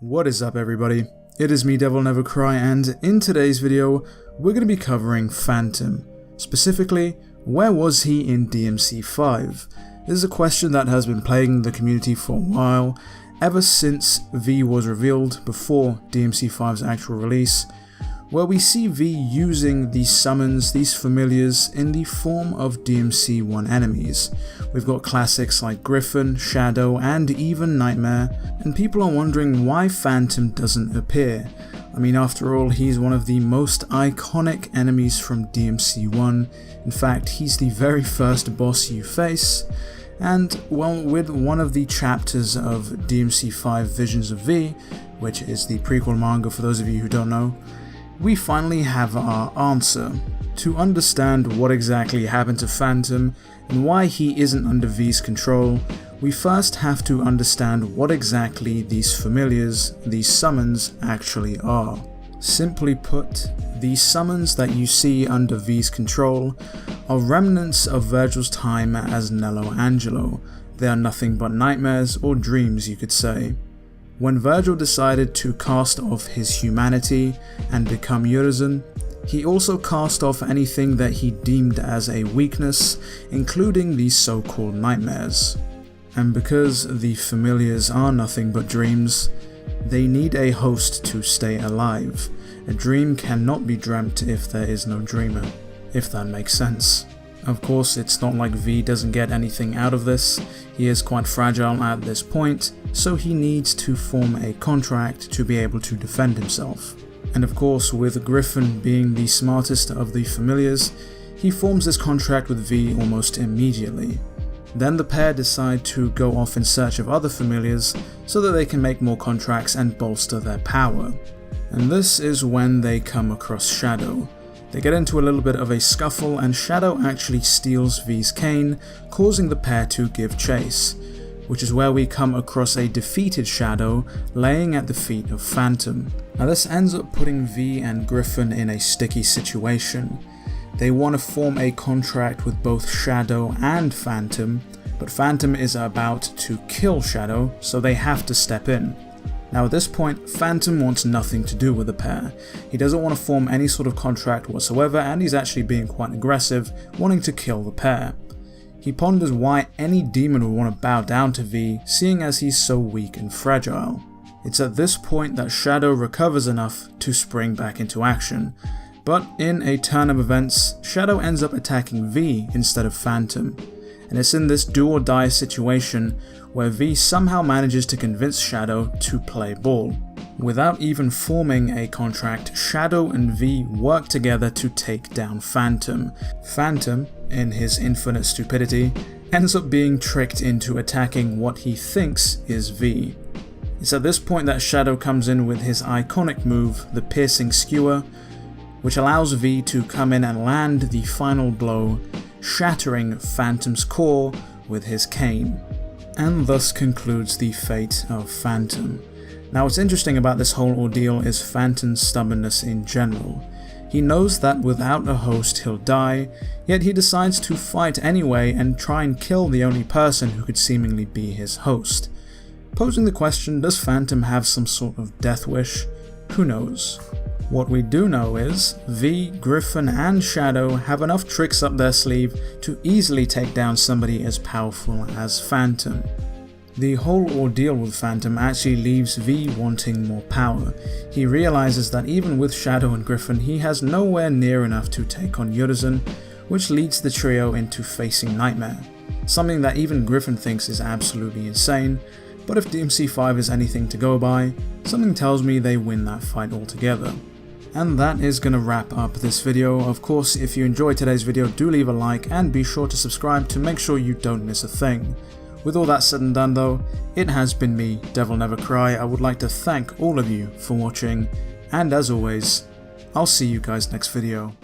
What is up everybody, it is me DevilNeverCry, and in today's video we're going to be covering Phantom. Specifically, where was he in DMC5? This is a question that has been plaguing the community for a while, ever since V was revealed before DMC5's actual release, where we see V using these summons, these familiars, in the form of DMC1 enemies. We've got classics like Griffin, Shadow, and even Nightmare, and people are wondering why Phantom doesn't appear. I mean, after all, he's one of the most iconic enemies from DMC1. In fact, he's the very first boss you face, and well, with one of the chapters of DMC5 Visions of V, which is the prequel manga for those of you who don't know, we finally have our answer. To understand what exactly happened to Phantom and why he isn't under V's control, we first have to understand what exactly these familiars, these summons, actually are. Simply put, the summons that you see under V's control are remnants of Virgil's time as Nello Angelo. They are nothing but nightmares or dreams, you could say. When Virgil decided to cast off his humanity and become Urizen, he also cast off anything that he deemed as a weakness, including these so-called nightmares. And because the familiars are nothing but dreams, they need a host to stay alive. A dream cannot be dreamt if there is no dreamer, if that makes sense. Of course, it's not like V doesn't get anything out of this. He is quite fragile at this point, so he needs to form a contract to be able to defend himself. And of course, with Griffin being the smartest of the familiars, he forms this contract with V almost immediately. Then the pair decide to go off in search of other familiars so that they can make more contracts and bolster their power. And this is when they come across Shadow. They get into a little bit of a scuffle and Shadow actually steals V's cane, causing the pair to give chase, which is where we come across a defeated Shadow laying at the feet of Phantom. Now this ends up putting V and Griffin in a sticky situation. They want to form a contract with both Shadow and Phantom, but Phantom is about to kill Shadow, so they have to step in. Now at this point, Phantom wants nothing to do with the pair. He doesn't want to form any sort of contract whatsoever, and he's actually being quite aggressive, wanting to kill the pair. He ponders why any demon would want to bow down to V, seeing as he's so weak and fragile. It's at this point that Shadow recovers enough to spring back into action, but in a turn of events, Shadow ends up attacking V instead of Phantom. And it's in this do or die situation where V somehow manages to convince Shadow to play ball. Without even forming a contract, Shadow and V work together to take down Phantom. Phantom, in his infinite stupidity, ends up being tricked into attacking what he thinks is V. It's at this point that Shadow comes in with his iconic move, the piercing skewer, which allows V to come in and land the final blow, shattering Phantom's core with his cane. And thus concludes the fate of Phantom. Now what's interesting about this whole ordeal is Phantom's stubbornness in general. He knows that without a host he'll die, yet he decides to fight anyway and try and kill the only person who could seemingly be his host. Posing the question, does Phantom have some sort of death wish? Who knows? What we do know is, V, Griffin and Shadow have enough tricks up their sleeve to easily take down somebody as powerful as Phantom. The whole ordeal with Phantom actually leaves V wanting more power. He realizes that even with Shadow and Griffin, he has nowhere near enough to take on Urizen, which leads the trio into facing Nightmare. Something that even Griffin thinks is absolutely insane, but if DMC5 is anything to go by, something tells me they win that fight altogether. And that is going to wrap up this video. Of course, if you enjoyed today's video, do leave a like and be sure to subscribe to make sure you don't miss a thing. With all that said and done though, it has been me, DevilNeverCry. I would like to thank all of you for watching, and as always, I'll see you guys next video.